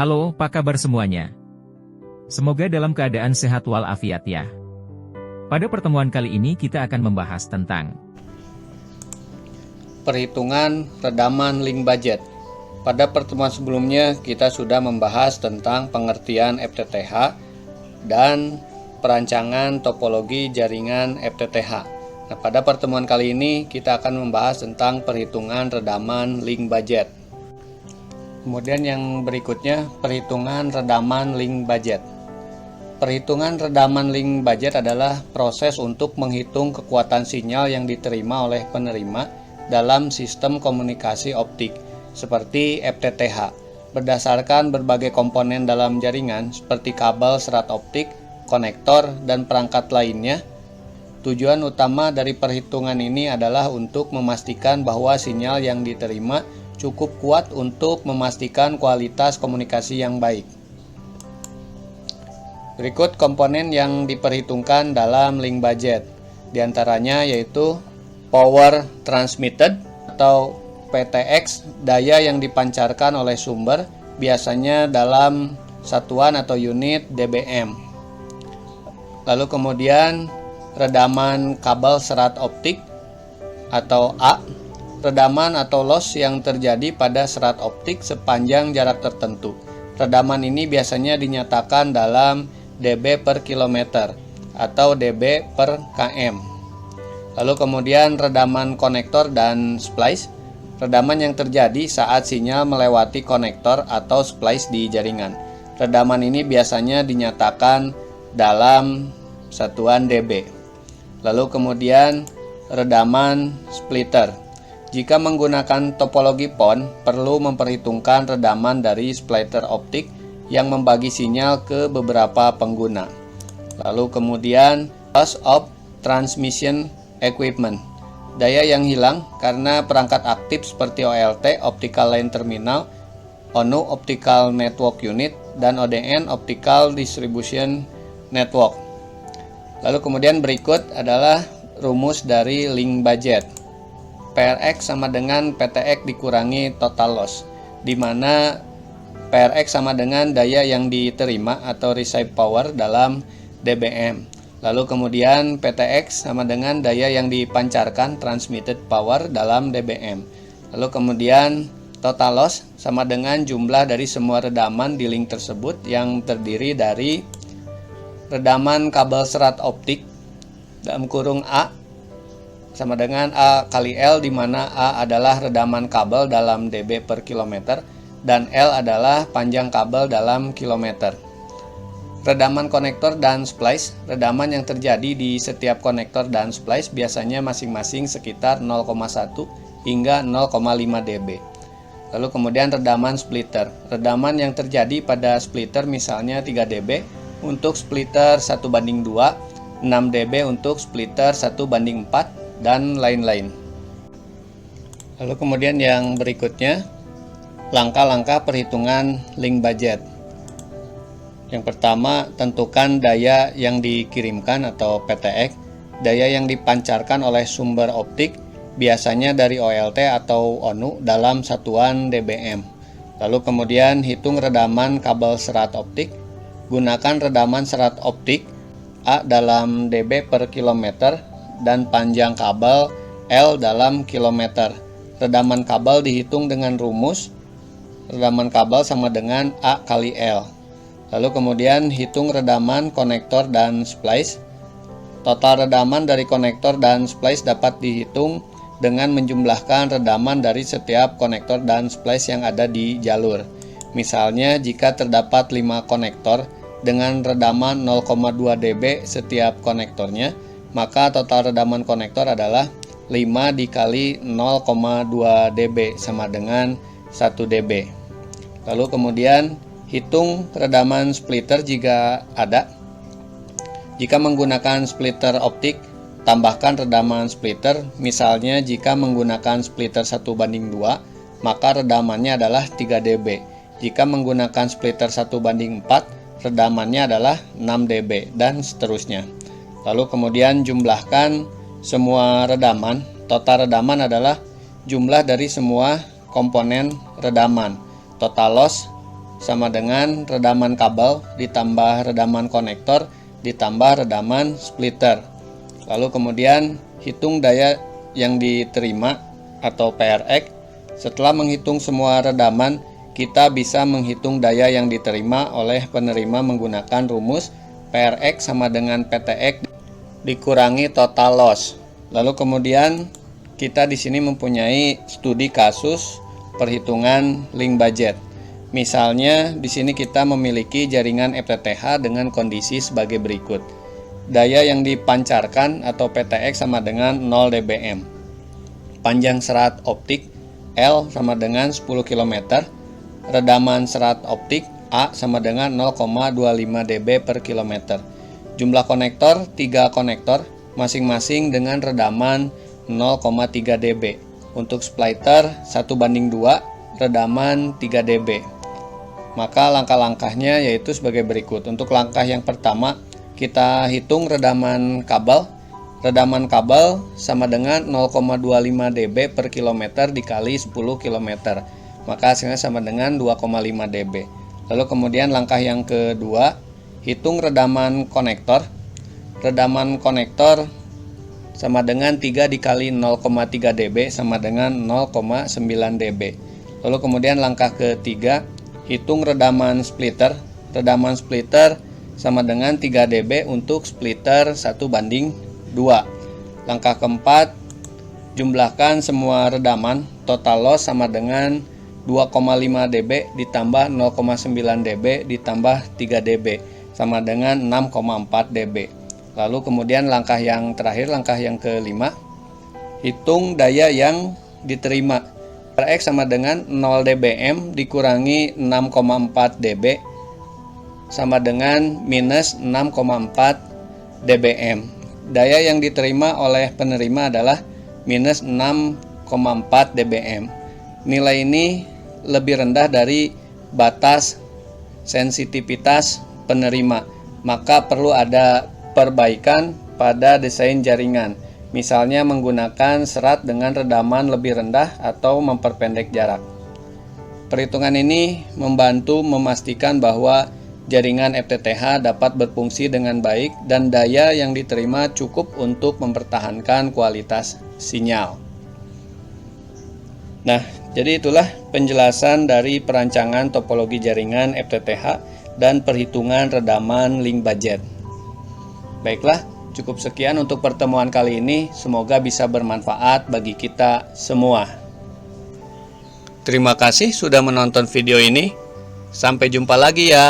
Halo, apa kabar semuanya? Semoga dalam keadaan sehat walafiat ya. Pada pertemuan kali ini kita akan membahas tentang perhitungan redaman link budget. Pada pertemuan sebelumnya kita sudah membahas tentang pengertian FTTH dan perancangan topologi jaringan FTTH. Nah, pada pertemuan kali ini kita akan membahas tentang perhitungan redaman link budget. Kemudian yang berikutnya, perhitungan redaman link budget. Perhitungan redaman link budget adalah proses untuk menghitung kekuatan sinyal yang diterima oleh penerima dalam sistem komunikasi optik seperti FTTH berdasarkan berbagai komponen dalam jaringan seperti kabel serat optik, konektor, dan perangkat lainnya. Tujuan utama dari perhitungan ini adalah untuk memastikan bahwa sinyal yang diterima cukup kuat untuk memastikan kualitas komunikasi yang baik. Berikut komponen yang diperhitungkan dalam link budget. Di antaranya yaitu power transmitted atau PTX, daya yang dipancarkan oleh sumber, biasanya dalam satuan atau unit dBm. Lalu kemudian redaman kabel serat optik atau A, redaman atau loss yang terjadi pada serat optik sepanjang jarak tertentu. Redaman ini biasanya dinyatakan dalam dB per kilometer atau dB per km. Lalu kemudian redaman konektor dan splice, redaman yang terjadi saat sinyal melewati konektor atau splice di jaringan. Redaman ini biasanya dinyatakan dalam satuan dB. Lalu kemudian redaman splitter. Jika menggunakan topologi PON, perlu memperhitungkan redaman dari splitter optik yang membagi sinyal ke beberapa pengguna. Lalu kemudian loss of transmission equipment, daya yang hilang karena perangkat aktif seperti OLT, Optical Line Terminal, ONU, Optical Network Unit, dan ODN, Optical Distribution Network. Lalu kemudian berikut adalah rumus dari link budget. PRX sama dengan PTX dikurangi total loss, di mana PRX sama dengan daya yang diterima atau receive power dalam dBm. Lalu kemudian PTX sama dengan daya yang dipancarkan transmitted power dalam dBm. Lalu kemudian total loss sama dengan jumlah dari semua redaman di link tersebut yang terdiri dari redaman kabel serat optik dalam kurung A sama dengan A kali L, di mana A adalah redaman kabel dalam dB per kilometer dan L adalah panjang kabel dalam kilometer. Redaman konektor dan splice, redaman yang terjadi di setiap konektor dan splice biasanya masing-masing sekitar 0,1 hingga 0,5 dB. Lalu kemudian redaman splitter, redaman yang terjadi pada splitter misalnya 3 dB untuk splitter 1:2, 6 dB untuk splitter 1:4, dan lain-lain. Lalu kemudian yang berikutnya, langkah-langkah perhitungan link budget. Yang pertama, tentukan daya yang dikirimkan atau PTX, daya yang dipancarkan oleh sumber optik, biasanya dari OLT atau ONU dalam satuan dBm. Lalu kemudian hitung redaman kabel serat optik, gunakan redaman serat optik A dalam dB per kilometer dan panjang kabel L dalam kilometer. Redaman kabel dihitung dengan rumus redaman kabel sama dengan A kali L. Lalu kemudian hitung redaman konektor dan splice. Total redaman dari konektor dan splice dapat dihitung dengan menjumlahkan redaman dari setiap konektor dan splice yang ada di jalur. Misalnya jika terdapat 5 konektor dengan redaman 0,2 dB setiap konektornya, maka total redaman konektor adalah 5 dikali 0,2 dB sama dengan 1 dB. Lalu kemudian hitung redaman splitter jika ada. Jika menggunakan splitter optik, tambahkan redaman splitter. Misalnya jika menggunakan splitter 1:2, maka redamannya adalah 3 dB. Jika menggunakan splitter 1:4, redamannya adalah 6 dB dan seterusnya. Lalu kemudian jumlahkan semua redaman. Total redaman adalah jumlah dari semua komponen redaman. Total loss sama dengan redaman kabel ditambah redaman konektor ditambah redaman splitter. Lalu kemudian hitung daya yang diterima atau PRX. Setelah menghitung semua redaman, kita bisa menghitung daya yang diterima oleh penerima menggunakan rumus PRX sama dengan PTX dikurangi total loss. Lalu kemudian kita di sini mempunyai studi kasus perhitungan link budget. Misalnya di sini kita memiliki jaringan FTTH dengan kondisi sebagai berikut. Daya yang dipancarkan atau PTX sama dengan 0 dBm. Panjang serat optik L sama dengan 10 km. Redaman serat optik A sama dengan 0,25 dB per kilometer. Jumlah konektor 3 konektor masing-masing dengan redaman 0,3 dB. Untuk splitter 1:2 redaman 3 dB. Maka langkah-langkahnya yaitu sebagai berikut. Untuk langkah yang pertama, kita hitung redaman kabel. Redaman kabel sama dengan 0,25 dB per kilometer dikali 10 km. Maka hasilnya sama dengan 2,5 dB. Lalu kemudian langkah yang kedua, hitung redaman konektor. Redaman konektor sama dengan 3 dikali 0,3 dB sama dengan 0,9 dB. Lalu kemudian langkah ketiga, hitung redaman splitter. Redaman splitter sama dengan 3 dB untuk splitter 1:2. Langkah keempat, jumlahkan semua redaman. Total loss sama dengan 2,5 dB ditambah 0,9 dB ditambah 3 dB sama dengan 6,4 dB. Lalu kemudian langkah yang terakhir, langkah yang kelima, hitung daya yang diterima. PRX sama dengan 0 dBm dikurangi 6,4 dB sama dengan minus 6,4 dBm. Daya yang diterima oleh penerima adalah minus 6,4 dBm. Nilai ini lebih rendah dari batas sensitivitas penerima, maka perlu ada perbaikan pada desain jaringan, misalnya menggunakan serat dengan redaman lebih rendah atau memperpendek jarak. Perhitungan ini membantu memastikan bahwa jaringan FTTH dapat berfungsi dengan baik dan daya yang diterima cukup untuk mempertahankan kualitas sinyal. Nah, jadi itulah penjelasan dari perancangan topologi jaringan FTTH dan perhitungan redaman link budget. Baiklah, cukup sekian untuk pertemuan kali ini. Semoga bisa bermanfaat bagi kita semua. Terima kasih sudah menonton video ini. Sampai jumpa lagi ya.